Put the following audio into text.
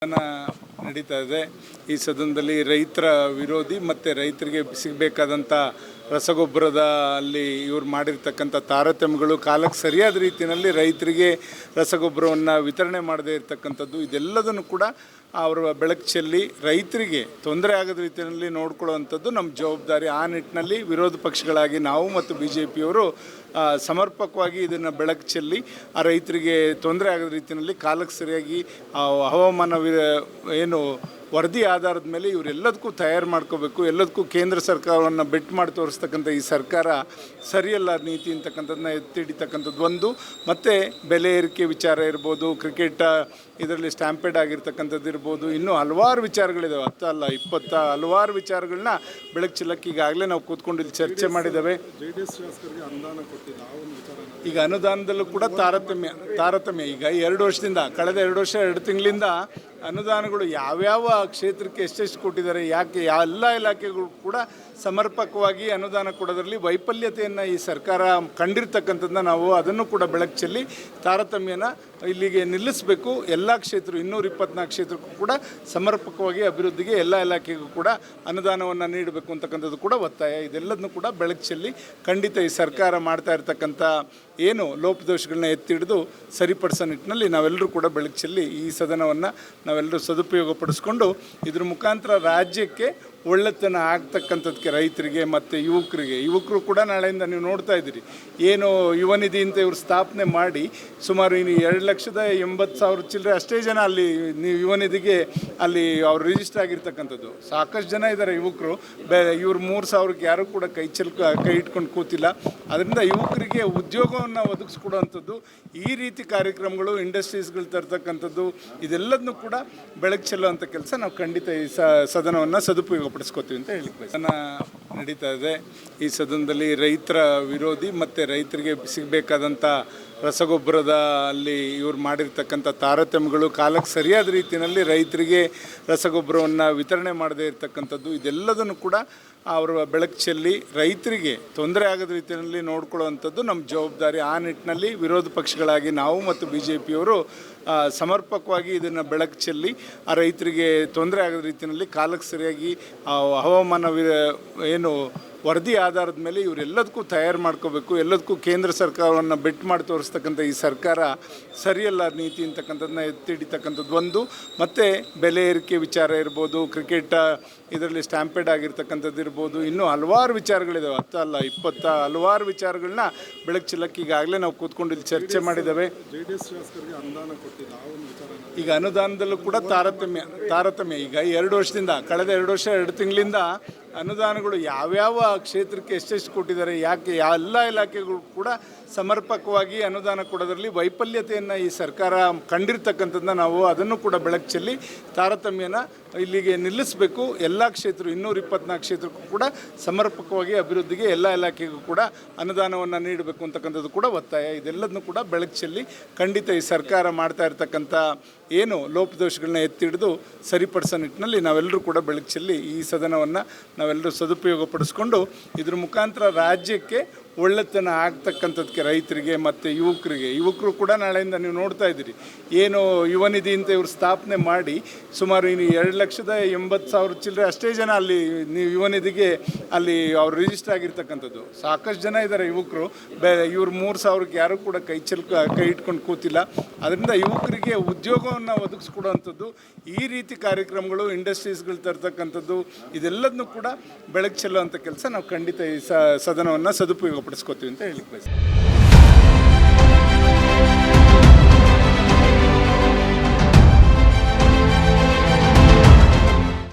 ನಡೀತಾ ಇದೆ. ಈ ಸದನದಲ್ಲಿ ರೈತರ ವಿರೋಧಿ ಮತ್ತು ರೈತರಿಗೆ ಸಿಗಬೇಕಾದಂಥ ರಸಗೊಬ್ಬರದ ಅಲ್ಲಿ ಇವ್ರು ಮಾಡಿರ್ತಕ್ಕಂಥ ತಾರತಮ್ಯಗಳು, ಕಾಲಕ್ಕೆ ಸರಿಯಾದ ರೀತಿಯಲ್ಲಿ ರೈತರಿಗೆ ರಸಗೊಬ್ಬರವನ್ನು ವಿತರಣೆ ಮಾಡದೇ ಇರತಕ್ಕಂಥದ್ದು, ಇದೆಲ್ಲದನ್ನು ಕೂಡ ಅವರ ಬೆಳಕು ಚೆಲ್ಲಿ ರೈತರಿಗೆ ತೊಂದರೆ ಆಗದ ರೀತಿಯಲ್ಲಿ ನೋಡ್ಕೊಳ್ಳುವಂಥದ್ದು ನಮ್ಮ ಜವಾಬ್ದಾರಿ. ಆ ನಿಟ್ಟಿನಲ್ಲಿ ವಿರೋಧ ಪಕ್ಷಗಳಾಗಿ ನಾವು ಮತ್ತು BJPಯವರು ಸಮರ್ಪಕವಾಗಿ ಇದನ್ನು ಬೆಳಕು ಚೆಲ್ಲಿ ಆ ರೈತರಿಗೆ ತೊಂದರೆ ಆಗದ ರೀತಿಯಲ್ಲಿ ಕಾಲಕ್ಕೆ ಸರಿಯಾಗಿ ಹವಾಮಾನ ಏನು ವರದಿ ಆಧಾರದ ಮೇಲೆ ಇವರೆಲ್ಲದಕ್ಕೂ ತಯಾರು ಮಾಡ್ಕೋಬೇಕು. ಎಲ್ಲದಕ್ಕೂ ಕೇಂದ್ರ ಸರ್ಕಾರವನ್ನು ಬೆಟ್ ಮಾಡಿ ತೋರಿಸ್ತಕ್ಕಂಥ ಈ ಸರ್ಕಾರ ಸರಿಯಲ್ಲ ನೀತಿ ಅಂತಕ್ಕಂಥದ್ದನ್ನ ಎತ್ತಿ ಹಿಡಿತಕ್ಕಂಥದ್ದು ಒಂದು. ಮತ್ತು ಬೆಲೆ ಏರಿಕೆ ವಿಚಾರ ಇರ್ಬೋದು, ಕ್ರಿಕೆಟ್ ಇದರಲ್ಲಿ ಸ್ಟ್ಯಾಂಪೇಡ್ ಆಗಿರ್ತಕ್ಕಂಥದ್ದು ಇರ್ಬೋದು, ಇನ್ನೂ ಹಲವಾರು ವಿಚಾರಗಳಿದ್ದಾವೆ. 10 ಅಲ್ಲ 20 ಹಲವಾರು ವಿಚಾರಗಳನ್ನ ಬೆಳಕು ಚೆಲ್ಲಕ್ಕೆ ಈಗಾಗಲೇ ನಾವು ಕೂತ್ಕೊಂಡು ಇಲ್ಲಿ ಚರ್ಚೆ ಮಾಡಿದ್ದೇವೆ. ಈಗ ಅನುದಾನದಲ್ಲೂ ಕೂಡ ತಾರತಮ್ಯ ಈಗ 2 ವರ್ಷದಿಂದ, ಕಳೆದ 2 ವರ್ಷ 2 ತಿಂಗಳಿಂದ ಅನುದಾನಗಳು ಯಾವ್ಯಾವ ಕ್ಷೇತ್ರಕ್ಕೆ ಎಷ್ಟೆಷ್ಟು ಕೊಟ್ಟಿದ್ದಾರೆ, ಯಾಕೆ ಎಲ್ಲ ಇಲಾಖೆಗಳು ಕೂಡ ಸಮರ್ಪಕವಾಗಿ ಅನುದಾನ ಕೊಡೋದ್ರಲ್ಲಿ ವೈಫಲ್ಯತೆಯನ್ನು ಈ ಸರ್ಕಾರ ಕಂಡಿರ್ತಕ್ಕಂಥದ್ದನ್ನ ನಾವು ಅದನ್ನು ಕೂಡ ಬೆಳಕು ಚೆಲ್ಲಿ ತಾರತಮ್ಯನ ಇಲ್ಲಿಗೆ ನಿಲ್ಲಿಸಬೇಕು. ಎಲ್ಲ ಕ್ಷೇತ್ರ 224 ಕ್ಷೇತ್ರಕ್ಕೂ ಕೂಡ ಸಮರ್ಪಕವಾಗಿ ಅಭಿವೃದ್ಧಿಗೆ ಎಲ್ಲ ಇಲಾಖೆಗೂ ಕೂಡ ಅನುದಾನವನ್ನು ನೀಡಬೇಕು ಅಂತಕ್ಕಂಥದ್ದು ಕೂಡ ಒತ್ತಾಯ. ಇದೆಲ್ಲದನ್ನು ಕೂಡ ಬೆಳಕು ಚೆಲ್ಲಿ ಖಂಡಿತ ಈ ಸರ್ಕಾರ ಮಾಡ್ತಾ ಇರ್ತಕ್ಕಂಥ ಏನು ಲೋಪದೋಷಗಳನ್ನ ಎತ್ತಿ ಹಿಡಿದು ಸರಿಪಡಿಸೋ ನಿಟ್ಟಿನಲ್ಲಿ ನಾವೆಲ್ಲರೂ ಕೂಡ ಬೆಳಕು ಚೆಲ್ಲಿ ಈ ಸದನವನ್ನು ನಾವೆಲ್ಲರೂ ಸದುಪಯೋಗಪಡಿಸ್ಕೊಂಡು ಇದ್ರ ಮುಖಾಂತರ ರಾಜ್ಯಕ್ಕೆ ಒಳ್ಳೆತನ ಆಗ್ತಕ್ಕಂಥದ್ದಕ್ಕೆ ರೈತರಿಗೆ ಮತ್ತು ಯುವಕರು ಕೂಡ ನಾಳೆಯಿಂದ ನೀವು ನೋಡ್ತಾ ಇದ್ದೀರಿ, ಏನು ಯುವ ನಿಧಿ ಅಂತ ಇವರು ಸ್ಥಾಪನೆ ಮಾಡಿ ಸುಮಾರು 2,80,000 ಚಿಲ್ಲರೆ ಅಷ್ಟೇ ಜನ ಅಲ್ಲಿ ಯುವ ನಿಧಿಗೆ ಅಲ್ಲಿ ಅವ್ರು ರಿಜಿಸ್ಟರ್ ಆಗಿರ್ತಕ್ಕಂಥದ್ದು. ಸಾಕಷ್ಟು ಜನ ಇದ್ದಾರೆ ಯುವಕರು. ಇವ್ರು 3,000ಕ್ಕೆ ಯಾರೂ ಕೂಡ ಕೈ ಇಟ್ಕೊಂಡು ಕೂತಿಲ್ಲ. ಅದರಿಂದ ಯುವಕರಿಗೆ ಉದ್ಯೋಗವನ್ನು ಒದಗಿಸ್ಕೊಡುವಂಥದ್ದು, ಈ ರೀತಿ ಕಾರ್ಯಕ್ರಮಗಳು, ಇಂಡಸ್ಟ್ರೀಸ್ಗಳು ತರ್ತಕ್ಕಂಥದ್ದು, ಇದೆಲ್ಲದನ್ನು ಕೂಡ ಬೆಳಕು ಚೆಲ್ಲುವಂಥ ಕೆಲಸ ನಾವು ಖಂಡಿತ ಈ ಸದನವನ್ನು ಸದುಪಯೋಗಪಡಿಸ್ಕೋತೀವಿ ಅಂತ ಹೇಳಿಕ್ಕೆ ನಡೀತಾ ಇದೆ. ಈ ಸದನದಲ್ಲಿ ರೈತರ ವಿರೋಧಿ ಮತ್ತು ರೈತರಿಗೆ ಸಿಗಬೇಕಾದಂಥ ರಸಗೊಬ್ಬರದ ಅಲ್ಲಿ ಇವ್ರು ಮಾಡಿರ್ತಕ್ಕಂಥ ತಾರತಮ್ಯಗಳು, ಕಾಲಕ್ಕೆ ಸರಿಯಾದ ರೀತಿಯಲ್ಲಿ ರೈತರಿಗೆ ರಸಗೊಬ್ಬರವನ್ನು ವಿತರಣೆ ಮಾಡದೇ ಇರತಕ್ಕಂಥದ್ದು, ಇದೆಲ್ಲದನ್ನು ಕೂಡ ಅವರ ಬೆಳಕು ಚೆಲ್ಲಿ ರೈತರಿಗೆ ತೊಂದರೆ ಆಗದ ರೀತಿಯಲ್ಲಿ ನೋಡ್ಕೊಳ್ಳುವಂಥದ್ದು ನಮ್ಮ ಜವಾಬ್ದಾರಿ. ಆ ನಿಟ್ಟಿನಲ್ಲಿ ವಿರೋಧ ಪಕ್ಷಗಳಾಗಿ ನಾವು ಮತ್ತು BJPಯವರು ಸಮರ್ಪಕವಾಗಿ ಇದನ್ನು ಬೆಳಕು ಚೆಲ್ಲಿ ಆ ರೈತರಿಗೆ ತೊಂದರೆ ಆಗದ ರೀತಿಯಲ್ಲಿ ಕಾಲಕ್ಕೆ ಸರಿಯಾಗಿ ಹವಾಮಾನ ಏನು ವರದಿ ಆಧಾರದ ಮೇಲೆ ಇವರೆಲ್ಲದಕ್ಕೂ ತಯಾರು ಮಾಡ್ಕೋಬೇಕು. ಎಲ್ಲದಕ್ಕೂ ಕೇಂದ್ರ ಸರ್ಕಾರವನ್ನು ಬೆಟ್ ಮಾಡಿ ತೋರಿಸ್ತಕ್ಕಂಥ ಈ ಸರ್ಕಾರ ಸರಿಯಲ್ಲ ನೀತಿ ಅಂತಕ್ಕಂಥದ್ದನ್ನ ಎತ್ತಿ ಹಿಡಿತಕ್ಕಂಥದ್ದು ಒಂದು. ಮತ್ತು ಬೆಲೆ ಏರಿಕೆ ವಿಚಾರ ಇರ್ಬೋದು, ಕ್ರಿಕೆಟ್ ಇದರಲ್ಲಿ ಸ್ಟ್ಯಾಂಪೇಡ್ ಆಗಿರ್ತಕ್ಕಂಥದ್ದು ಇರ್ಬೋದು, ಇನ್ನೂ ಹಲವಾರು ವಿಚಾರಗಳಿದ್ದಾವೆ. 10 ಅಲ್ಲ 20 ಹಲವಾರು ವಿಚಾರಗಳನ್ನ ಬೆಳಕು ಚೆಲ್ಲಕ್ಕೆ ಈಗಾಗಲೇ ನಾವು ಕೂತ್ಕೊಂಡು ಇಲ್ಲಿ ಚರ್ಚೆ ಮಾಡಿದ್ದೇವೆ. ಈಗ ಅನುದಾನದಲ್ಲೂ ಕೂಡ ತಾರತಮ್ಯ ಈಗ 2 ವರ್ಷದಿಂದ, ಕಳೆದ 2 ವರ್ಷ 2 ತಿಂಗಳಿಂದ ಅನುದಾನಗಳು ಯಾವ್ಯಾವ ಕ್ಷೇತ್ರಕ್ಕೆ ಎಷ್ಟೆಷ್ಟು ಕೊಟ್ಟಿದ್ದಾರೆ, ಯಾಕೆ ಎಲ್ಲ ಇಲಾಖೆಗಳು ಕೂಡ ಸಮರ್ಪಕವಾಗಿ ಅನುದಾನ ಕೊಡೋದ್ರಲ್ಲಿ ವೈಫಲ್ಯತೆಯನ್ನು ಈ ಸರ್ಕಾರ ಕಂಡಿರ್ತಕ್ಕಂಥದ್ದನ್ನ ನಾವು ಅದನ್ನು ಕೂಡ ಬೆಳಕು ಚೆಲ್ಲಿ ತಾರತಮ್ಯನ ಇಲ್ಲಿಗೆ ನಿಲ್ಲಿಸಬೇಕು. ಎಲ್ಲ ಕ್ಷೇತ್ರ 224 ಕ್ಷೇತ್ರಕ್ಕೂ ಕೂಡ ಸಮರ್ಪಕವಾಗಿ ಅಭಿವೃದ್ಧಿಗೆ ಎಲ್ಲ ಇಲಾಖೆಗೂ ಕೂಡ ಅನುದಾನವನ್ನು ನೀಡಬೇಕು ಅಂತಕ್ಕಂಥದ್ದು ಕೂಡ ಒತ್ತಾಯ. ಇದೆಲ್ಲದನ್ನು ಕೂಡ ಬೆಳಕು ಚೆಲ್ಲಿ ಖಂಡಿತ ಈ ಸರ್ಕಾರ ಮಾಡ್ತಾ ಇರ್ತಕ್ಕಂಥ ಏನು ಲೋಪದೋಷಗಳನ್ನ ಎತ್ತಿ ಹಿಡಿದು ಸರಿಪಡಿಸೋ ನಿಟ್ಟಿನಲ್ಲಿ ನಾವೆಲ್ಲರೂ ಕೂಡ ಬೆಳಕು ಚೆಲ್ಲಿ ಈ ಸದನವನ್ನು ನಾವೆಲ್ಲರೂ ಸದುಪಯೋಗಪಡಿಸ್ಕೊಂಡು ಇದ್ರ ಮುಖಾಂತರ ರಾಜ್ಯಕ್ಕೆ ಒಳ್ಳೆತನ ಆಗ್ತಕ್ಕಂಥದ್ದಕ್ಕೆ ರೈತರಿಗೆ ಮತ್ತು ಯುವಕರು ಕೂಡ ನಾಳೆಯಿಂದ ನೀವು ನೋಡ್ತಾ ಇದ್ದೀರಿ, ಏನು ಯುವ ನಿಧಿ ಅಂತ ಇವರು ಸ್ಥಾಪನೆ ಮಾಡಿ ಸುಮಾರು 2,80,000 ಚಿಲ್ಲರೆ ಅಷ್ಟೇ ಜನ ಅಲ್ಲಿ ಯುವ ನಿಧಿಗೆ ಅಲ್ಲಿ ಅವ್ರು ರಿಜಿಸ್ಟರ್ ಆಗಿರ್ತಕ್ಕಂಥದ್ದು. ಸಾಕಷ್ಟು ಜನ ಇದ್ದಾರೆ ಯುವಕರು. ಇವ್ರು 3,000ಕ್ಕೆ ಯಾರೂ ಕೂಡ ಕೈ ಇಟ್ಕೊಂಡು ಕೂತಿಲ್ಲ. ಅದರಿಂದ ಯುವಕರಿಗೆ ಉದ್ಯೋಗವನ್ನು ಒದಗಿಸ್ಕೊಡುವಂಥದ್ದು, ಈ ರೀತಿ ಕಾರ್ಯಕ್ರಮಗಳು, ಇಂಡಸ್ಟ್ರೀಸ್ಗಳು ತರ್ತಕ್ಕಂಥದ್ದು, ಇದೆಲ್ಲದನ್ನು ಕೂಡ ಬೆಳಕು ಚೆಲ್ಲುವಂಥ ಕೆಲಸ ನಾವು ಖಂಡಿತ ಈ ಸದನವನ್ನು ಸದುಪಯೋಗಪಡಿಸ್ಕೋತೀವಿ ಅಂತ ಹೇಳಿಕ್ಕೆ ಬಯಸ್ತೀನಿ.